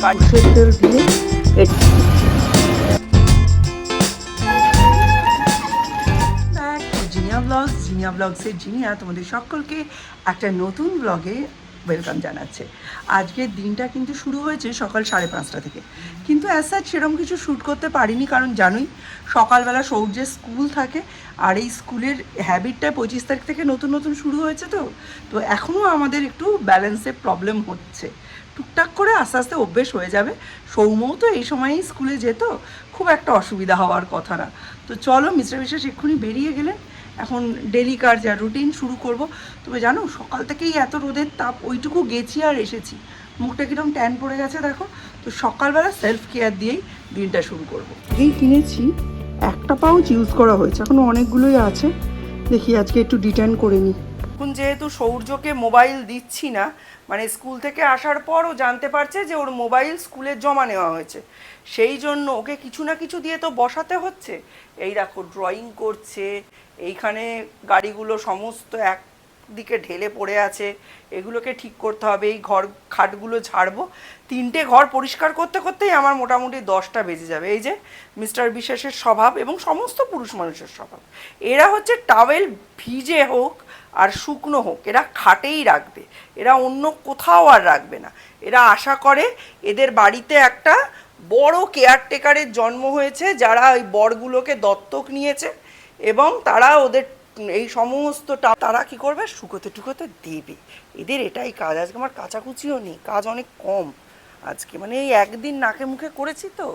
সরষের তেল দিয়ে জিনিয়া ব্লগসের জিনিয়া তোমাদের সকলকে একটা নতুন ব্লগে ওয়েলকাম জানাচ্ছে। আজকের দিনটা কিন্তু শুরু হয়েছে সকাল 5:30 থেকে, কিন্তু অ্যাজ সাচ সেরকম কিছু শ্যুট করতে পারিনি, কারণ জানোই সকালবেলা সৌর্যের স্কুল থাকে, আর এই স্কুলের হ্যাবিটটা 25 তারিখ থেকে নতুন নতুন শুরু হয়েছে। তো এখনও আমাদের একটু ব্যালেন্সের প্রবলেম হচ্ছে, টুকটাক করে আস্তে আস্তে অভ্যেস হয়ে যাবে। সৌম্যও তো এই সময়েই স্কুলে যেত, খুব একটা অসুবিধা হওয়ার কথা না। তো চলো, মিস্টার বিশ্বাস এক্ষুনি বেরিয়ে গেলেন, এখন ডেলিকার যা রুটিন শুরু করব। তবে জানো সকাল থেকেই এত রোদের তাপ, ওইটুকু গেছি আর এসেছি, মুখটা কিরকম ট্যান পড়ে গেছে দেখো। তো সকালবেলা সেলফ কেয়ার দিয়েই দিনটা শুরু করব। এই কিনেছি, একটা পাউচ ইউজ করা হয়েছে, এখনও অনেকগুলোই আছে, দেখি আজকে একটু ডিটেন করে নিই। এখন যেহেতু সৌর্যকে মোবাইল দিচ্ছি না, মানে স্কুল থেকে আসার পর ও জানতে পারছে যে ওর মোবাইল স্কুলের জমা নেওয়া হয়েছে, সেই জন্য ওকে কিছু না কিছু দিয়ে তো বসাতে হচ্ছে। এই দেখো ড্রয়িং করছে, এইখানে গাড়িগুলো সমস্ত একদিকে ঢেলে পড়ে আছে, এগুলোকে ঠিক করতে হবে। এই ঘর খাটগুলো ঝাড়বো, 3টে ঘর পরিষ্কার করতে করতেই আমার মোটামুটি 10টা বেজে যাবে। এই যে মিস্টার বিশ্বাসের স্বভাব এবং সমস্ত পুরুষ মানুষের স্বভাব, এরা হচ্ছে টাওয়েল ভিজে হোক আর শুকনো হোক এরা খাটেই রাখবে, এরা অন্য কোথাও আর রাখবে না। এরা আশা করে এদের বাড়িতে একটা বড় কেয়ারটেকারের জন্ম হয়েছে, যারা ওই বরগুলোকে দত্তক নিয়েছে এবং তারা ওদের এই সমস্তটা তারা কি করবে, শুকোতে টুকোতে দেবে। এদের এটাই কাজ। আজকে আমার কাচাকুচিও নেই, কাজ অনেক কম আজকে, মানে এই একদিন নাকে মুখে করেছি তো।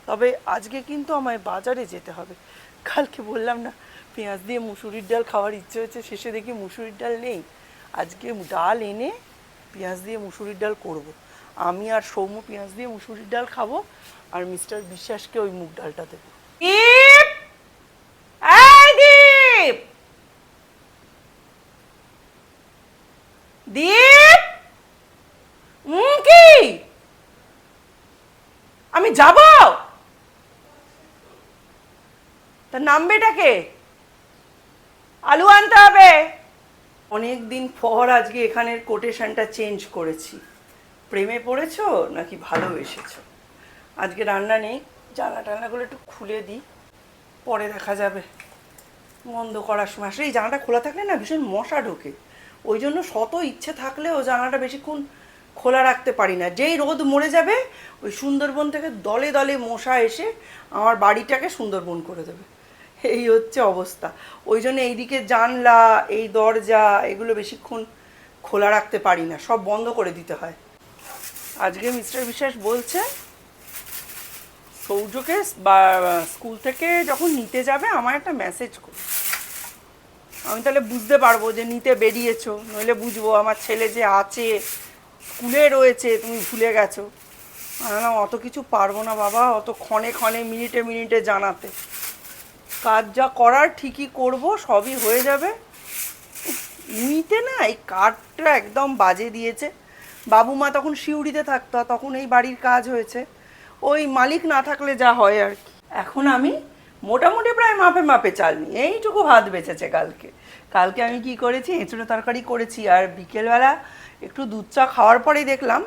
তবে আজকে কিন্তু আমায় বাজারে যেতে হবে। কালকে বললাম না পেঁয়াজ দিয়ে মুসুরির ডাল খাওয়ার ইচ্ছে হয়েছে, শেষে দেখি মুসুরির ডাল নেই। আজকে ডাল এনে পেঁয়াজ দিয়ে মুসুরির ডাল করব। আমি আর সৌম্য পেঁয়াজ দিয়ে মুসুরির ডাল খাবো, আর মিস্টার বিশ্বাসকে ওই মুগ ডালটা দেবো। দীপ, দীপ, কি আমি যাব? তার নামবেটাকে আলু আনতে হবে। অনেক দিন পর আজকে এখানের কোটেশনটা চেঞ্জ করেছি। প্রেমে পড়েছো নাকি ভালোবেসেছো? আজকে রান্না নেই, জানলা টানলাগুলো একটু খুলে দিই, পরে দেখা যাবে বন্ধ করার সময়। আসলে এই জানলাটা খোলা থাকলে না ভীষণ মশা ঢোকে, ওই জন্য শত ইচ্ছে থাকলেও জানলাটা বেশিক্ষণ খোলা রাখতে পারি না। যেই রোদ মরে যাবে ওই সুন্দরবন থেকে দলে দলে মশা এসে আমার বাড়িটাকে সুন্দরবন করে দেবে, এই হচ্ছে অবস্থা। ওই জন্য এইদিকে জানলা, এই দরজা, এগুলো বেশিক্ষণ খোলা রাখতে পারি না, সব বন্ধ করে দিতে হয়। আজকে মিস্টার বিশ্বাস বলছে সৌর্যকে স্কুল থেকে যখন নিতে যাবে আমার একটা মেসেজ করো, আমি তাহলে বুঝতে পারবো যে নিতে বেরিয়েছো, নইলে বুঝবো আমার ছেলে যে আছে স্কুলে রয়েছে তুমি ভুলে গেছো। অত কিছু পারবো না বাবা, অত ক্ষণে ক্ষণে মিনিটে মিনিটে জানাতে। কাজ যা করার ঠিকই করব, সবই হয়ে যাবে। নিতে না এই কাঠটা একদম বাজে দিয়েছে। বাবু মা তখন শিউড়িতে থাকতো, তখন এই বাড়ির কাজ হয়েছে, ওই মালিক না থাকলে যা হয় আর কি। এখন আমি মোটামুটি প্রায় মাপে মাপে চাল নিই, এইটুকু ভাত বেঁচেছে কালকে। কালকে আমি কি করেছি, এঁচড়ে তরকারি করেছি, আর বিকেলবেলা একটু দুধ চা খাওয়ার পরেই দেখলাম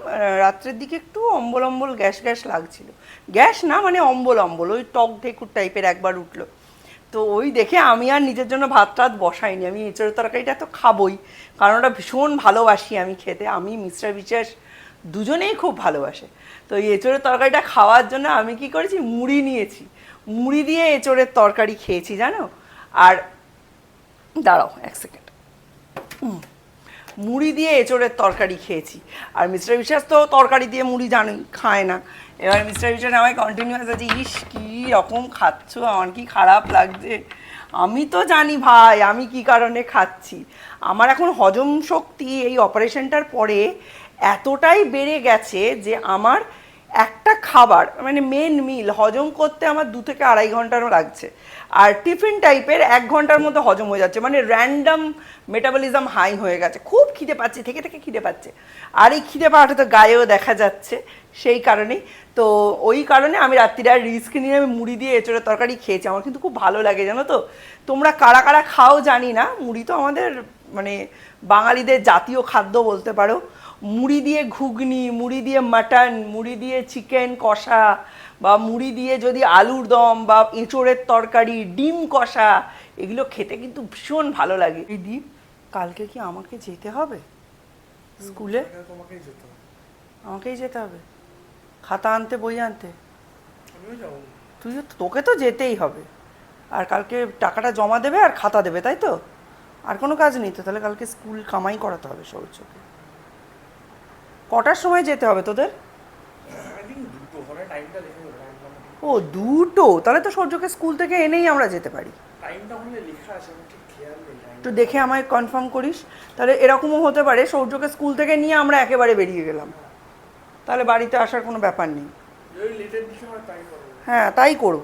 রাত্রের দিকে একটু অম্বল অম্বল গ্যাস গ্যাস লাগছিল। গ্যাস না মানে অম্বল অম্বল, ওই টক ঢেকুর টাইপের একবার উঠলো। তো ওই দেখে আমি আর নিজের জন্য ভাত টাত বসাইনি, আমি এঁচড়ের তরকারিটা তো খাবোই, কারণ ওটা ভীষণ ভালোবাসি আমি খেতে। আমি মিস্টার বিশ্বাস দুজনেই খুব ভালোবাসে। তো এই এঁচড়ের তরকারিটা খাওয়ার জন্য আমি কি করেছি, মুড়ি নিয়েছি, মুড়ি দিয়ে এঁচড়ের তরকারি খেয়েছি জানো। আর দাঁড়াও এক সেকেন্ড, মুড়ি দিয়ে এঁচড়ের তরকারি খেয়েছি। আর মিস্টার বিশ্বাস তো তরকারি দিয়ে মুড়ি জানোই খায় না। এবার মিস্টার বিশ্বাস আমায় কন্টিনিউয়াস আছে, ইস কী রকম খাচ্ছ, আমার কি খারাপ লাগছে। আমি তো জানি ভাই আমি কি কারণে খাচ্ছি। আমার এখন হজম শক্তি এই অপারেশনটার পরে এতটাই বেড়ে গেছে যে আমার একটা খাবার মানে মেন মিল হজম করতে আমার 2 থেকে 2.5 ঘন্টারও লাগছে, আর টিফিন টাইপের 1 ঘন্টার মধ্যে হজম হয়ে যাচ্ছে। মানে র্যান্ডাম মেটাবলিজম হাই হয়ে গেছে, খুব খিদে পাচ্ছে, থেকে থেকে খিদে পাচ্ছে। আর এই খিদে পাওয়াটা তো গায়েও দেখা যাচ্ছে, সেই কারণেই তো ওই কারণে আমি রাত্রিরে আর রিস্ক নিয়ে আমি মুড়ি দিয়ে এঁচড়ের তরকারি খেয়েছি। আমার কিন্তু খুব ভালো লাগে জানো তো। তোমরা কারা কারা খাও জানি না, মুড়ি তো আমাদের মানে বাঙালিদের জাতীয় খাদ্য বলতে পারো। মুড়ি দিয়ে ঘুগনি, মুড়ি দিয়ে মাটন, মুড়ি দিয়ে চিকেন কষা, বা মুড়ি দিয়ে যদি আলুর দম বা এঁচোড়ের তরকারি, ডিম কষা, এগুলো খেতে কিন্তু ভীষণ ভালো লাগে। এই দীপ, কালকে কি আমাকে যেতে হবে স্কুলে? আমাকেই যেতে হবে খাতা আনতে, বই আনতে? তোকে তো যেতেই হবে। আর কালকে টাকাটা জমা দেবে আর খাতা দেবে, তাই তো? আর কোনো কাজ নেই তো? তাহলে কালকে স্কুল কামাই করাতে হবে সৌর্যকে। কটার সময় যেতে হবে তোদের? ও 2টো, তাহলে তো সৌর্যকে স্কুল থেকে এনেই আমরা যেতে পারি। একটু দেখে আমায় কনফার্ম করিস। তাহলে এরকমও হতে পারে সৌর্যকে স্কুল থেকে নিয়ে আমরা একেবারে বেরিয়ে গেলাম, তাহলে বাড়িতে আসার কোনো ব্যাপার নেই। হ্যাঁ, তাই করব।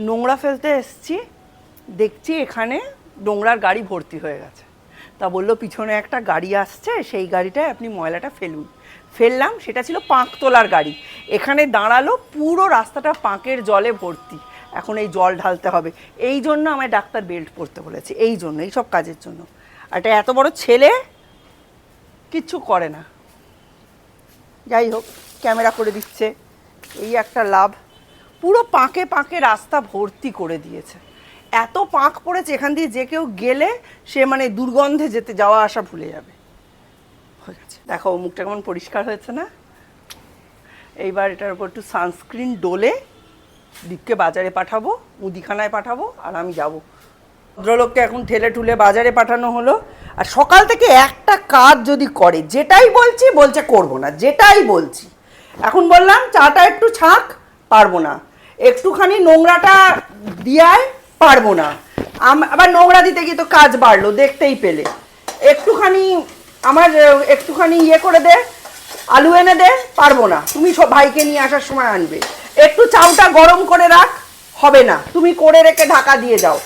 নোংরা ফেলতে এসছি, দেখছি এখানে নোংরার গাড়ি ভর্তি হয়ে গেছে। তা বললো পিছনে একটা গাড়ি আসছে, সেই গাড়িটায় আপনি ময়লাটা ফেলুন। ফেললাম, সেটা ছিল পাঁক তোলার গাড়ি। এখানে দাঁড়ালো, পুরো রাস্তাটা পাঁকের জলে ভর্তি। এখন এই জল ঢালতে হবে। এই জন্য আমায় ডাক্তার বেল্ট পরতে বলেছে, এই জন্য, এই সব কাজের জন্য। আর এটা এত বড় ছেলে কিচ্ছু করে না। যাই হোক, ক্যামেরা করে দিচ্ছে, এই একটা লাভ। পুরো পাঁকে পাঁকে রাস্তা ভর্তি করে দিয়েছে। এত পাঁক পড়েছে, এখান দিয়ে যে কেউ গেলে সে মানে দুর্গন্ধে যেতে যাওয়া আসা ভুলে যাবে। হয়ে গেছে, দেখো মুখটা কেমন পরিষ্কার হয়েছে না? এইবার এটার উপর একটু সানস্ক্রিন ডলে দীপকে বাজারে পাঠাবো, মুদিখানায় পাঠাবো, আর আমি যাব। ভদ্রলোককে এখন ঠেলে ঠুলে বাজারে পাঠানো হলো। আর সকাল থেকে একটা কাজ যদি করে, যেটাই বলছি বলছে করবো না, যেটাই বলছি। এখন বললাম চাটা একটু ছাঁক, পারবো না। একটুখানি নোংরাটা দিয়ায়, পারবো না। আবার নোংরা দিতে গিয়ে তো কাজ বাড়লো, দেখতেই পেলে। একটুখানি একটুখানি ইয়ে করে দে, আলু এনে দে, পারবো না। তুমি সব ভাইকে নিয়ে আসার সময় আনবে। একটু চাউটা গরম করে রাখ, হবে না, তুমি করে রেখে ঢাকা দিয়ে যাও।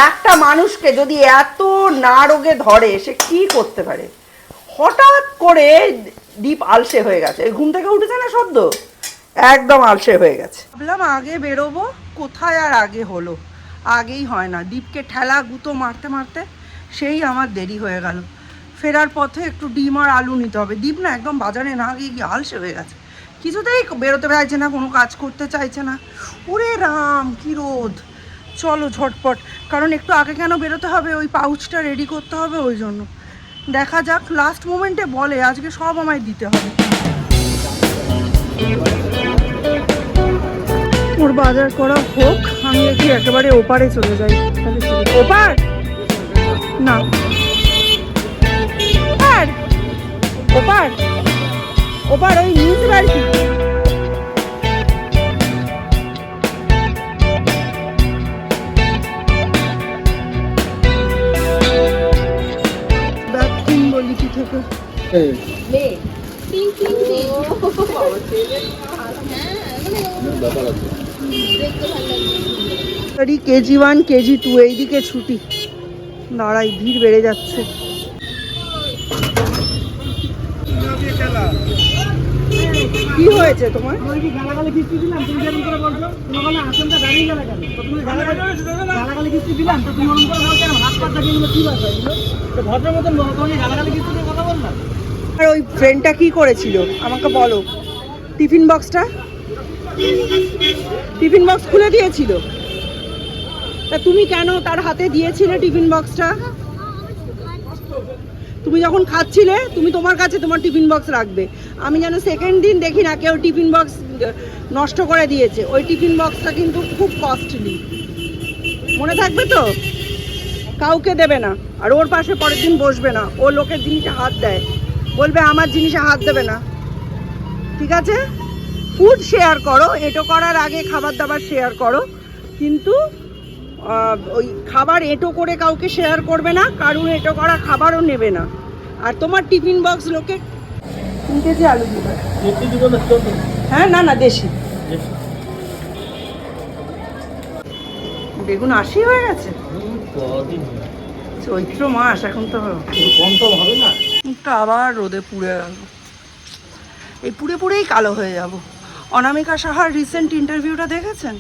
একটা মানুষকে যদি এত না রোগে ধরে, সে কি করতে পারে? হঠাৎ করে দীপ আলসে হয়ে গেছে। ঘুম থেকে উঠেছে না সদ্য, একদম আলসে হয়ে গেছে। ভাবলাম আগে বেরোবো, কোথায় আর আগে হলো? আগেই হয় না। দীপকে ঠেলা গুঁতো মারতে মারতে সেই আমার দেরি হয়ে গেল। ফেরার পথে একটু ডিম আর আলু নিতে হবে। দীপ না একদম বাজারে না গিয়ে আলসে হয়ে গেছে, কিছুতেই বেরোতে চাইছে না, কোনো কাজ করতে চাইছে না। ওরে রাম, কি রোদ! চলো ঝটপট, কারণ একটু আগে কেন বেরোতে হবে, ওই পাউচটা রেডি করতে হবে, ওই জন্য। দেখা যাক, লাস্ট মোমেন্টে বলে আজকে সব আমায় দিতে হবে। ওর বাজার করা হোক, আমি দেখি একেবারে ওপারে চলে যাই। ওপার না, ওপার ওপার ওই নিউজ বাড়ি। বলিটি থেকে কেজি 1 কেজি 2 এইদিকে ছুটি। দাঁড়াই, ভিড় বেড়ে যাচ্ছে। কি হয়েছে তোমার? আর ওই ফ্রেন্ডটা কি করেছিল আমাকে বলো। টিফিন বক্স খুলে দিয়েছিল। তা তুমি কেন তার হাতে দিয়েছিলে টিফিন বক্সটা? তুমি যখন খাচ্ছিলে, তুমি তোমার কাছে তোমার টিফিন বক্স রাখবে। আমি যেন সেকেন্ড দিন দেখি না কেউ টিফিন বক্স নষ্ট করে দিয়েছে। ওই টিফিন বক্সটা কিন্তু খুব কস্টলি, মনে থাকবে তো? কাউকে দেবে না, আর ওর পাশে পরের দিন বসবে না। ও লোকের জিনিসে হাত দেয়, বলবে আমার জিনিসে হাত দেবে না, ঠিক আছে? ফুড শেয়ার করো, এটো করার আগে খাবার দাবার শেয়ার করো, কিন্তু ওই খাবার এঁটো করে কাউকে শেয়ার করবে না, কারণ এঁটো করা খাবারও নেবে না। আর তোমার টিফিন বক্স লোকে 3 কেজি আলু দিবে। হ্যাঁ, না না, দেশি বেগুন 80 হয়ে গেছে। চৈত্র মাস, এখন তো কম হবে না। মুখটা আবার রোদে পুড়ে গেল, এই পুড়ে পুড়েই কালো হয়ে যাব। অনামিকা সাহার রিসেন্ট ইন্টারভিউটা দেখেছেন,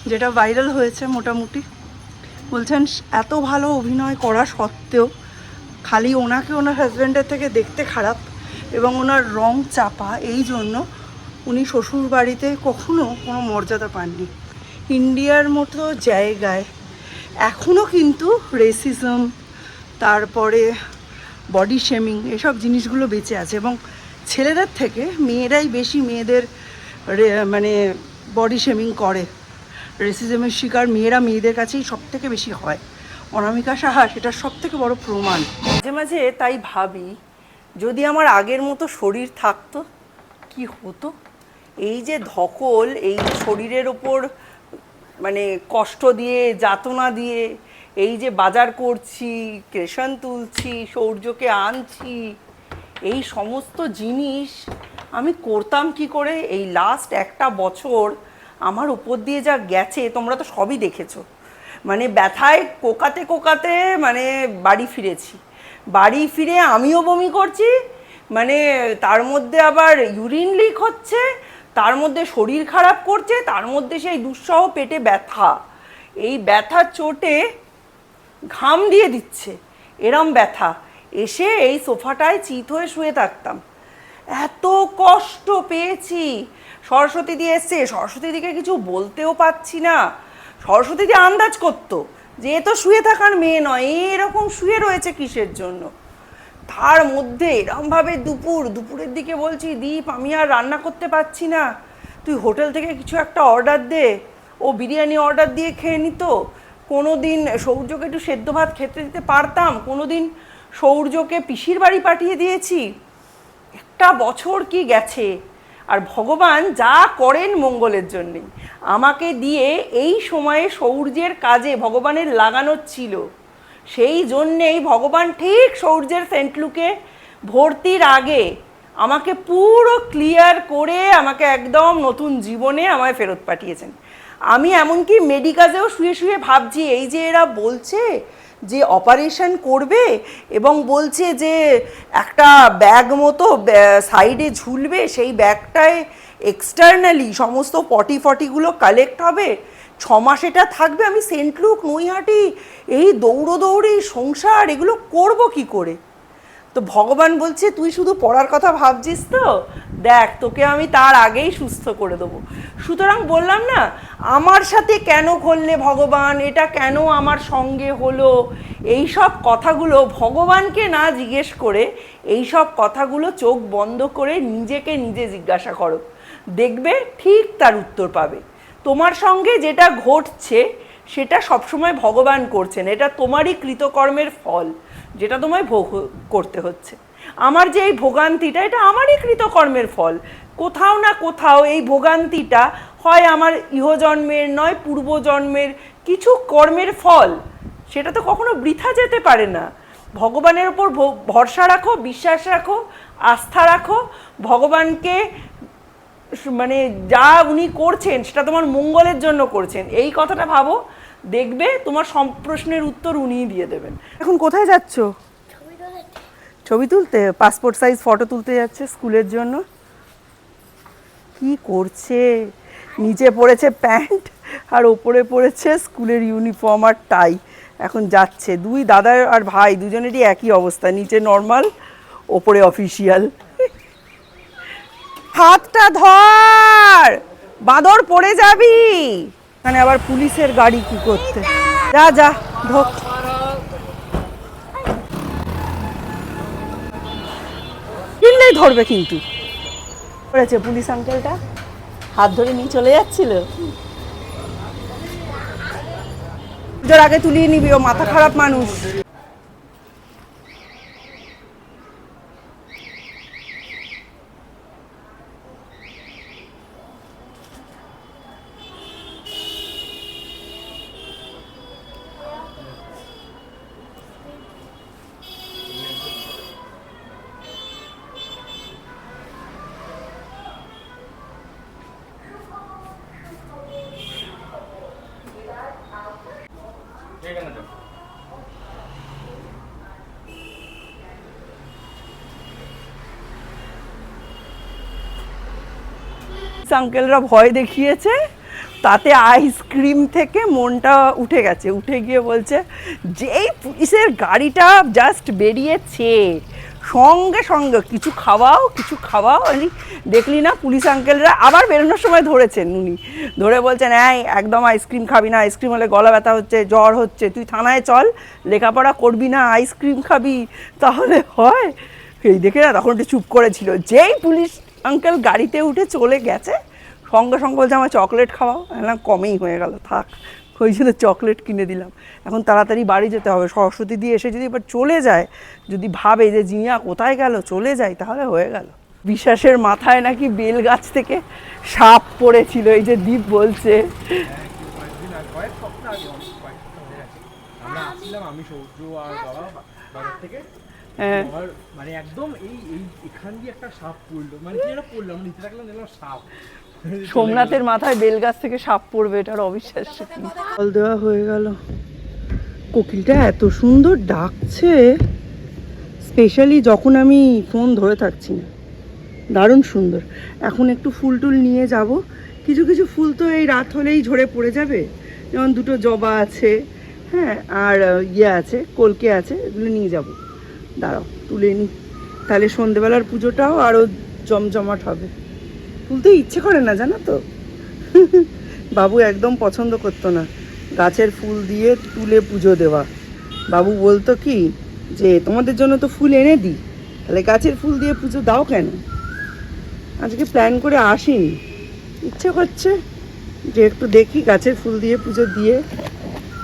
যেটা ভাইরাল হয়েছে মোটামুটি? বলছেন এত ভালো অভিনয় করা সত্ত্বেও খালি ওনাকে ওনার হাজব্যান্ডের থেকে দেখতে খারাপ এবং ওনার রং চাপা, এই জন্য উনি শ্বশুর বাড়িতে কখনো কোনো মর্যাদা পাননি। ইন্ডিয়ার মতো জায়গায় এখনও কিন্তু রেসিজম, তারপরে বডি শেমিং, এসব জিনিসগুলো বেঁচে আছে এবং ছেলেদের থেকে মেয়েরাই বেশি মেয়েদের মানে বডি শেমিং করে। রেসিজমের শিকার মেয়েরা মেয়েদের কাছেই সব থেকে বেশি হয়। অনামিকা সাহা সেটার সব থেকে বড় প্রমাণ। মাঝে মাঝে তাই ভাবি, যদি আমার আগের মতো শরীর থাকতো কি হতো। এই যে ধকল, এই শরীরের ওপর মানে কষ্ট দিয়ে, যাতনা দিয়ে, এই যে বাজার করছি, ক্রেশন তুলছি, সৌর্যকে আনছি, এই সমস্ত জিনিস আমি করতাম কি করে? এই লাস্ট একটা বছর আমার উপর দিয়ে যা গেছে তোমরা তো সবই দেখেছো। মানে ব্যথায় কোকাতে কোকাতে মানে বাড়ি ফিরেছি। বাড়ি ফিরে আমিও বমি করছি, মানে তার মধ্যে আবার ইউরিন লিক হচ্ছে, তার মধ্যে শরীর খারাপ করছে, তার মধ্যে সেই দুঃসহ পেটে ব্যথা। এই ব্যথার চোটে ঘাম দিয়ে দিচ্ছে, এরম ব্যথা। এসে এই সোফাটায় চিত হয়ে শুয়ে থাকতাম। এত কষ্ট পেয়েছি। সরস্বতী দি এসছে, সরস্বতী দিকে কিছু বলতেও পাচ্ছি না। সরস্বতী দি আন্দাজ করতো যে এ তো শুয়ে থাকার মেয়ে নয়, এরকম শুয়ে রয়েছে কিসের জন্য। তার মধ্যে এরমভাবে দুপুরের দিকে বলছি, দীপ আমি আর রান্না করতে পারছি না, তুই হোটেল থেকে কিছু একটা অর্ডার দে। ও বিরিয়ানি অর্ডার দিয়ে খেয়ে নিত। কোনো দিন সৌর্যকে একটু সেদ্ধ ভাত খেতে দিতে পারতাম, কোনো দিন সৌর্যকে পিসির বাড়ি পাঠিয়ে দিয়েছি। একটা বছর কি গেছে। আর ভগবান যা করেন মঙ্গলের জন্যে, আমাকে দিয়ে এই সময়ে সৌর্যের কাজে ভগবানের লাগানো ছিল। সেই জন্যেই ভগবান ঠিক সৌর্যের সেন্টলুকে ভর্তির আগে আমাকে পুরো ক্লিয়ার করে আমাকে একদম নতুন জীবনে আমায় ফেরত পাঠিয়েছেন। আমি এমনকি মেডিকাজেও শুয়ে শুয়ে ভাবছি, এই যে এরা বলছে যে অপারেশন করবে এবং বলছে যে একটা ব্যাগ মতো সাইডে ঝুলবে, সেই ব্যাগটায় এক্সটার্নালি সমস্ত পটিগুলো কালেক্ট হবে, 6 মাস এটা থাকবে। আমি সেন্টলুক, নৈহাটি, এই দৌড়ি সংসার, এগুলো করব কি করে? তো ভগবান বলছে তুই শুধু পড়ার কথা ভাবছিস, তো দেখ তোকে আমি তার আগেই সুস্থ করে দেবো। সুতরাং বললাম না, আমার সাথে কেন করলে ভগবান, এটা কেন আমার সঙ্গে হলো, এই সব কথাগুলো ভগবানকে না জিজ্ঞেস করে, এই সব কথাগুলো চোখ বন্ধ করে নিজেকে নিজে জিজ্ঞাসা করো, দেখবে ঠিক তার উত্তর পাবে। তোমার সঙ্গে যেটা ঘটছে সেটা সবসময় ভগবান করছেন, এটা তোমারই কৃতকর্মের ফল, যেটা তোমায় ভোগ করতে হচ্ছে। আমার যে এই ভোগান্তিটা, এটা আমারই কৃতকর্মের ফল। কোথাও না কোথাও এই ভোগান্তিটা হয় আমার ইহজন্মের নয় পূর্বজন্মের কিছু কর্মের ফল, সেটা তো কখনো বৃথা যেতে পারে না। ভগবানের ওপর ভরসা রাখো, বিশ্বাস রাখো, আস্থা রাখো। ভগবানকে মানে যা উনি করছেন সেটা তোমার মঙ্গলের জন্য করছেন, এই কথাটা ভাবো, দেখবে তোমার সব প্রশ্নের উত্তর উনিই দিয়ে দেবেন। এখন কোথায় যাচ্ছ? ছবি তুলতে, পাসপোর্ট সাইজ ফটো তুলতে যাচ্ছে স্কুলের জন্য। কি করছে, নিচে পড়েছে প্যান্ট আর ওপরে পড়েছে স্কুলের ইউনিফর্ম আর টাই। এখন যাচ্ছে, দুই দাদা আর ভাই দুজনেরই একই অবস্থা, নিচে নর্মাল, ওপরে অফিসিয়াল। হাতটা ধর, বাঁদর পড়ে যাবি। এখানে আবার পুলিশের গাড়ি কি করতে, যা যা ঢোক। কিনলেই ধরবে কিন্তু। করেছে পুলিশ আঙ্কেলটা, হাত ধরে নিয়ে চলে যাচ্ছিল। পুজোর আগে তুলিয়ে নিবি, ও মাথা খারাপ মানুষ। আঙ্কেলরা ভয় দেখিয়েছে, তাতে আইসক্রিম থেকে মনটা উঠে গেছে, উঠে গিয়ে বলছে যেই পুলিশের গাড়িটা জাস্ট বেরিয়েছে সঙ্গে সঙ্গে কিছু খাওয়াও কিছু খাওয়াও। দেখলি না পুলিশ আঙ্কেলরা আবার বেরোনোর সময় ধরেছেন, উনি ধরে বলছেন এই একদম আইসক্রিম খাবি না, আইসক্রিম হলে গলা ব্যথা হচ্ছে, জ্বর হচ্ছে, তুই থানায় চল, লেখাপড়া করবি না, আইসক্রিম খাবি তাহলে হয়। এই দেখে না তখন একটু চুপ করেছিল, যেই পুলিশ আঙ্কেল গাড়িতে উঠে চলে গেছে সঙ্গে সঙ্গে বলছে আমার চকলেট খাওয়াও। না কমেই হয়ে গেল, থাক, ওই জন্য চকলেট কিনে দিলাম। এখন তাড়াতাড়ি বাড়ি যেতে হবে, সরস্বতী দিয়ে এসে যদি এবার চলে যায়, যদি ভাবে যে জিনিয়া কোথায় গেল চলে যায়, তাহলে হয়ে গেল। বিশ্বাসের মাথায় নাকি বেল গাছ থেকে সাপ পড়েছিল, এই যে দীপ বলছে। আমি সৌর্য আর বাবা বাজার থেকে মানে একদম এই এখান দিয়ে একটা সাপ পড়লো, মানে কি একটা পড়লো, আমি নিচে রাখলাম দেখলাম সাপ। সোমনাথের মাথায় বেল গাছ থেকে সাপ পড়বে, এটার অবিশ্বাস্য। জল দেওয়া হয়ে গেল। কোকিলটা এত সুন্দর ডাকছে, স্পেশালি যখন আমি ফোন ধরে থাকছি না, দারুণ সুন্দর। এখন একটু ফুল টুল নিয়ে যাব, কিছু কিছু ফুল তো এই রাত হলেই ঝরে পড়ে যাবে, যেমন দুটো জবা আছে, হ্যাঁ, আর ইয়ে আছে, কলকে আছে, এগুলো নিয়ে যাব। দাঁড়াও তুলে নিই, তাহলে সন্ধেবেলার পুজোটাও আরও জমজমাট হবে। তুলতে ইচ্ছে করে না জানো তো, বাবু একদম পছন্দ করতো না গাছের ফুল দিয়ে তুলে পুজো দেওয়া। বাবু বলতো কি যে তোমাদের জন্য তো ফুল এনে দিই, তাহলে গাছের ফুল দিয়ে পুজো দাও কেন। আজকে প্ল্যান করে আসিনি, ইচ্ছে করছে যে একটু দেখি গাছের ফুল দিয়ে পুজো দিয়ে,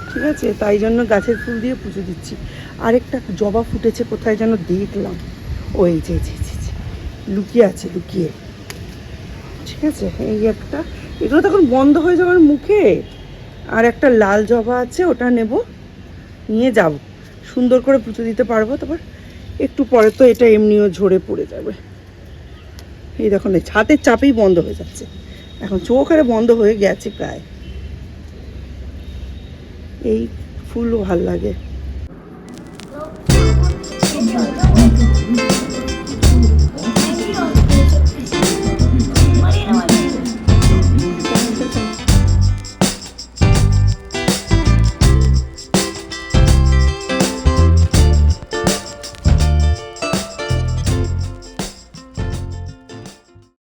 ঠিক আছে, তাই জন্য গাছের ফুল দিয়ে পুজো দিচ্ছি। আরেকটা জবা ফুটেছে কোথায় যেন দেখলাম, ওই যে লুকিয়ে আছে, লুকিয়ে, ঠিক আছে। এই একটা, এগুলো তখন বন্ধ হয়ে যাওয়ার মুখে। আর একটা লাল জবা আছে, ওটা নেব, নিয়ে যাব, সুন্দর করে পুজো দিতে পারবো। তারপর একটু পরে তো এটা এমনিও ঝরে পড়ে যাবে। এই দেখুন এই ছাতের চাপেই বন্ধ হয়ে যাচ্ছে, এখন চোখ আরে বন্ধ হয়ে গেছে প্রায়। এই ফুলও ভাল লাগে।